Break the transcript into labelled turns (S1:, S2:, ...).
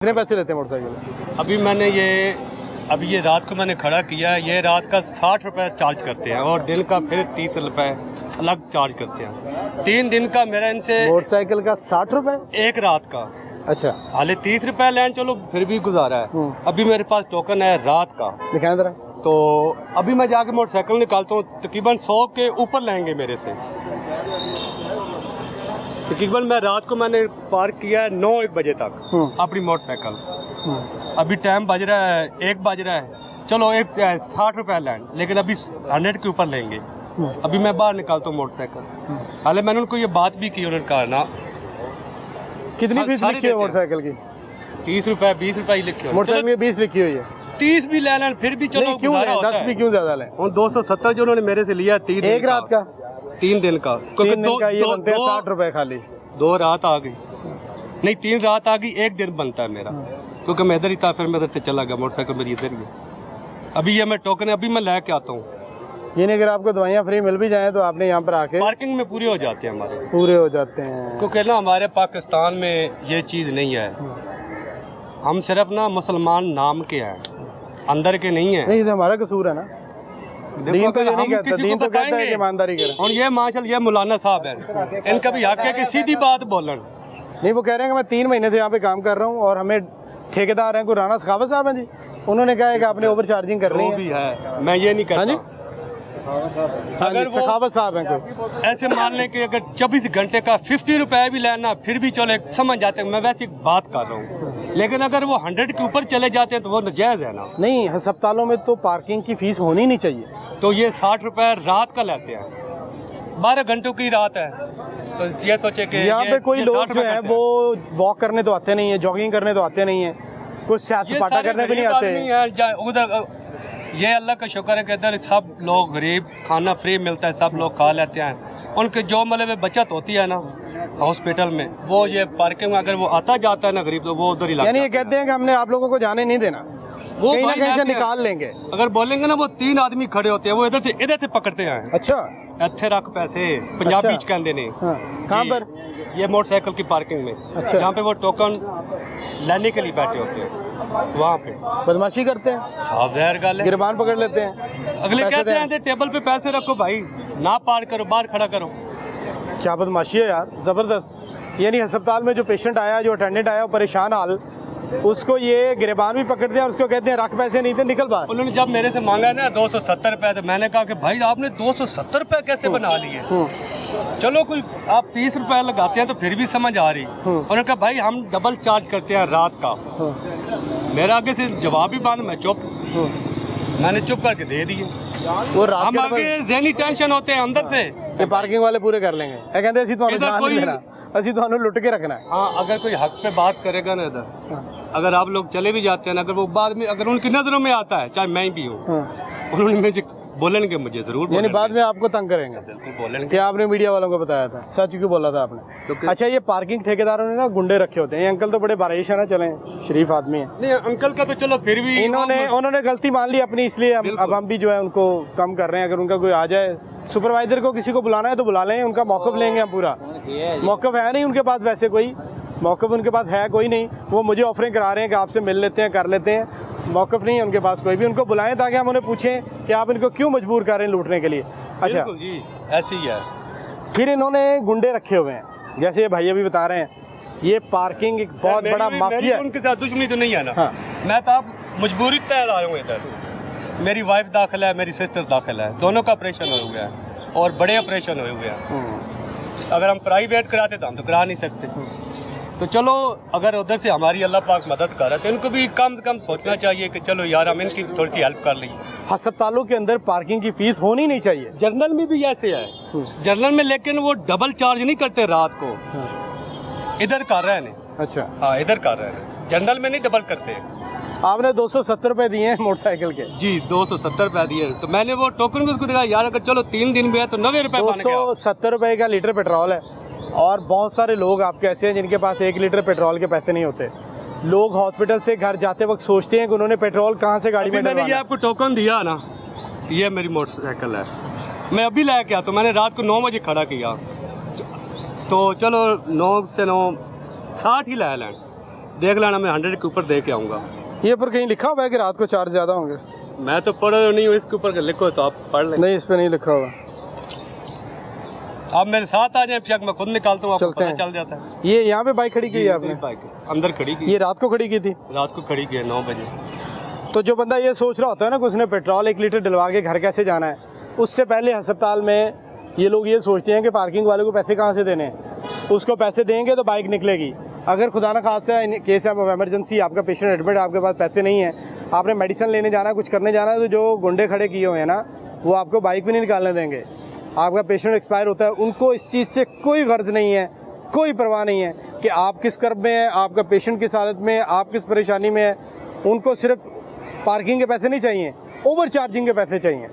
S1: कितने पैसे लेते हैं मोटरसाइकिल?
S2: अभी ये रात को मैंने खड़ा किया है। ये रात का 60 रुपये चार्ज करते हैं और दिन का फिर 30 रुपये अलग चार्ज करते हैं। 3 दिन का मेरा इनसे
S1: मोटरसाइकिल का 60 रुपये,
S2: एक रात का।
S1: अच्छा,
S2: हाले 30 रुपये लैंड, चलो फिर भी गुजारा है। अभी मेरे पास टोकन है रात का,
S1: दिखाएं जरा।
S2: तो अभी मैं जाके मोटरसाइकिल निकालता हूँ। तकरीबन 100 के ऊपर लेंगे मेरे से। तकरीबन मैं रात को मैंने पार्क किया है 9-1 बजे तक अपनी मोटरसाइकिल। अभी टाइम बज रहा है 1 बज रहा है। चलो 60 रुपये लैंड, लेकिन अभी 100 के ऊपर लेंगे। अभी मैं बाहर निकालता हूँ मोटरसाइकिल। हाले मैंने उनको ये बात भी की, उन्होंने कहा ना
S1: कितनी फीस लिखी है मोटरसाइकिल की?
S2: 30 रुपये 20 रुपये ही लिखी है।
S1: मोटरसाइकिल में 20 लिखी हुई है।
S2: 30 भी ले लें फिर भी चलो,
S1: क्यों 10 भी क्यों ज्यादा लें?
S2: 270 जो उन्होंने मेरे से लिया 3
S1: एक रात का,
S2: 3 दिन का,
S1: 3 दिन का ये बनते हैं 60 रुपये खाली।
S2: 2 रात आ गई, नहीं 3 रात आ गई, 1 दिन बनता है मेरा, क्योंकि मैं इधर ही था। फिर मैं इधर से चला गया, मोटरसाइकिल मेरी इधर ही है। अभी ये मैं टोकन अभी मैं लेके आता हूँ।
S1: ये नहीं, अगर आपको दवाइयाँ फ्री मिल भी जाएं तो आपने यहाँ पर आके
S2: पार्किंग में पूरे हो जाते हैं हमारे,
S1: पूरे हो जाते हैं।
S2: क्योंकि ना हमारे पाकिस्तान में ये चीज़ नहीं है। हम सिर्फ ना मुसलमान नाम के हैं, अंदर के नहीं है।
S1: नहीं, तो हमारा कसूर है ना। दीन तो ये नहीं कहता, दीन तो कहता है कि ईमानदारी करें।
S2: और ये माशाल्लाह ये मौलाना साहब हैं, इनका भी हक है कि सीधी बात बोलन।
S1: नहीं, वो कह रहे हैं कि मैं 3 महीने से यहाँ पे काम कर रहा हूँ और हमें ठेकेदार हैं, कोई राना सखावत साहब हैं जी, उन्होंने कहा है कि आपने ओवर चार्जिंग कर रही है।
S2: भी है, मैं ये नहीं कहता।
S1: अगर वो सखावत साहब हैं कोई,
S2: ऐसे मान लें कि अगर 24 घंटे का 50 रुपये भी लेना फिर भी चलो एक समझ जाते हैं। मैं वैसे एक बात कर रहा हूँ, लेकिन अगर वो 100 के ऊपर चले जाते हैं तो वो नाजायज़ है ना।
S1: नहीं, अस्पतालों में तो पार्किंग की फीस होनी नहीं चाहिए।
S2: तो ये 60 रुपये रात का लेते हैं, 12 घंटों की रात है। तो ये सोचे कि
S1: यहाँ पे कोई लोग जो है वो वॉक करने तो आते नहीं है, जॉगिंग करने तो आते नहीं है, कुछ सैर सपाटा करने भी नहीं आते।
S2: उधर ये अल्लाह का शुक्र है कि इधर सब लोग गरीब, खाना फ्री मिलता है, सब लोग खा लेते हैं। उनके जो मतलब बचत होती है ना हॉस्पिटल में, वो ये पार्किंग में अगर वो आता जाता है ना गरीब, तो वो उधर ही
S1: यानी ये कहते हैं कि हमने आप लोगों को जाने नहीं देना, वो कहीं ना कहीं से निकाल लेंगे।
S2: अगर बोलेंगे ना, वो 3 आदमी खड़े होते हैं, वो इधर से पकड़ते हैं।
S1: अच्छा,
S2: इत्थे रख पैसे, पंजाबी बीच कहते ने।
S1: कहाँ पर?
S2: ये मोटरसाइकिल की पार्किंग में।
S1: अच्छा,
S2: जहाँ पे वो टोकन लेने के लिए बैठे होते हैं, वहाँ पे
S1: बदमाशी करते हैं,
S2: साफ जहर गाल है,
S1: गिरबान पकड़ लेते हैं।
S2: अगले कहते हैं टेबल पे पैसे रखो भाई, ना पार करो, बाहर खड़ा करो।
S1: क्या बदमाशी है यार, जबरदस्त। यानी अस्पताल में जो पेशेंट आया, जो अटेंडेंट आया, वो परेशान हाल, उसको ये गिरबान भी पकड़ दिया और उसको कहते हैं रख पैसे नहीं थे, निकल बाहर।
S2: उन्होंने जब मेरे से मांगा ना 270 रुपये, तो मैंने कहा कि भाई आपने 270 रुपये कैसे बना लिए? चलो कोई आप 30 रुपये लगाते हैं तो फिर भी समझ आ रही। उन्होंने कहा भाई हम डबल चार्ज करते हैं रात का। मेरा आगे से जवाब ही बंद, मैं चुप। मैंने चुप करके दे दिए।
S1: वो रात
S2: हम आगे ज़हनी टेंशन होते हैं अंदर से,
S1: ये पार्किंग वाले पूरे कर लेंगे। कहते असि तो लुट के रखना है।
S2: हाँ, अगर कोई हक पे बात करेगा ना इधर, अगर आप लोग चले भी जाते हैं ना, अगर वो बाद में अगर उनकी नजरों में आता है, चाहे मैं भी हूँ, उन्होंने मुझे बोलेंगे, मुझे जरूर,
S1: यानी बाद में आपको तंग करेंगे।
S2: बिल्कुल बोलेंगे
S1: कि आपने मीडिया वालों को बताया था, सच क्यों बोला था आपने? तो अच्छा, ये पार्किंग ठेकेदारों ने ना गुंडे रखे होते हैं। ये अंकल तो बड़े बारिश है ना, चले शरीफ आदमी है।
S2: नहीं, अंकल का तो चलो फिर भी
S1: उन्होंने गलती मान ली अपनी, इसलिए अब हम भी जो है उनको कम कर रहे हैं। अगर उनका कोई आ जाए, सुपरवाइजर को किसी को बुलाना है तो बुला लें, उनका मौक़िफ़ लेंगे हम पूरा। मौक़िफ़ है नहीं उनके पास, वैसे कोई मौक़िफ़ उनके पास है कोई नहीं। वो मुझे ऑफरिंग करा रहे हैं कि आपसे मिल लेते हैं, कर लेते हैं। मौक़िफ़ नहीं है उनके पास कोई भी। उनको बुलाएं ताकि हम उन्हें पूछें कि आप इनको क्यों मजबूर कर रहे हैं लूटने के लिए। अच्छा
S2: जी, ऐसे ही है।
S1: फिर इन्होंने गुंडे रखे हुए हैं, जैसे ये भाई अभी बता रहे हैं, ये पार्किंग एक बहुत बड़ा माफिया है।
S2: उनके साथ दुश्मनी तो नहीं है ना। मैं तो आप मजबूरी तैयार आ रहा हूँ इधर। मेरी वाइफ दाखिल है, मेरी सिस्टर दाखिल है, दोनों का ऑपरेशन हो गया है और बड़े ऑपरेशन हुए हुए हैं। अगर हम प्राइवेट कराते तो हम तो करा नहीं सकते। तो चलो, अगर उधर से हमारी अल्लाह पाक मदद कर रहा है तो इनको भी कम से कम सोचना चाहिए कि चलो यार हम इनकी थोड़ी सी हेल्प कर ली।
S1: अस्पतालों के अंदर पार्किंग की फीस होनी नहीं चाहिए।
S2: जर्नल में भी ऐसे है, जर्नल में, लेकिन वो डबल चार्ज नहीं करते रात को, इधर कर रहे हैं।
S1: अच्छा,
S2: हाँ, इधर कर रहे हैं, जर्नल में नहीं डबल करते।
S1: आपने 270 रुपये दिए हैं मोटरसाइकिल के?
S2: जी, 270 रुपये दिए। तो मैंने वो टोकन भी उसको दिखाया, यार अगर चलो 3 दिन में है तो 90 रुपये।
S1: 270 रुपये का लीटर पेट्रोल है। और बहुत सारे लोग आपके ऐसे हैं जिनके पास 1 लीटर पेट्रोल के पैसे नहीं होते। लोग हॉस्पिटल से घर जाते वक्त सोचते हैं कि उन्होंने पेट्रोल कहाँ से गाड़ी में डलवाना है।
S2: मैंने ये आपको टोकन दिया ना, ये मेरी मोटरसाइकिल है, मैं अभी लेके आता हूँ। मैंने रात को 9 बजे खड़ा किया, तो चलो 9 से 9 60 ही ले लें। देख लेना, मैं 100 के ऊपर दे के आऊँगा।
S1: ये पर कहीं लिखा हुआ है कि रात को चार्ज ज़्यादा होंगे?
S2: मैं तो पढ़ नहीं हूँ, इसके ऊपर लिखो तो आप पढ़ लें।
S1: नहीं, इस पर नहीं लिखा हुआ।
S2: आप मेरे साथ आ जाएं, फिर मैं खुद निकालता हूँ, आपको
S1: चलते
S2: पता
S1: हैं।
S2: चल जाता है।
S1: ये यहाँ पे बाइक खड़ी की है आपने?
S2: बाइक अंदर खड़ी की,
S1: ये रात को खड़ी की थी?
S2: रात को खड़ी की है 9 बजे।
S1: तो जो बंदा ये सोच रहा होता है ना कि उसने पेट्रोल 1 लीटर डलवा के घर कैसे जाना है, उससे पहले अस्पताल में ये लोग ये सोचते हैं कि पार्किंग वाले को पैसे कहाँ से देने हैं। उसको पैसे देंगे तो बाइक निकलेगी। अगर खुदा न खासा केस है ऑफ इमरजेंसी, आपका पेशेंट एडमिट, आपके पास पैसे नहीं है, आपने मेडिसिन लेने जाना है, कुछ करने जाना है, तो जो गुंडे खड़े किए हुए हैं ना, वो आपको बाइक भी नहीं निकालने देंगे। आपका पेशेंट एक्सपायर होता है, उनको इस चीज़ से कोई गर्ज नहीं है, कोई परवाह नहीं है कि आप किस कर्ब में हैं, आपका पेशेंट किस हालत में है, आप किस परेशानी में है। उनको सिर्फ पार्किंग के पैसे नहीं चाहिए, ओवर चार्जिंग के पैसे चाहिए।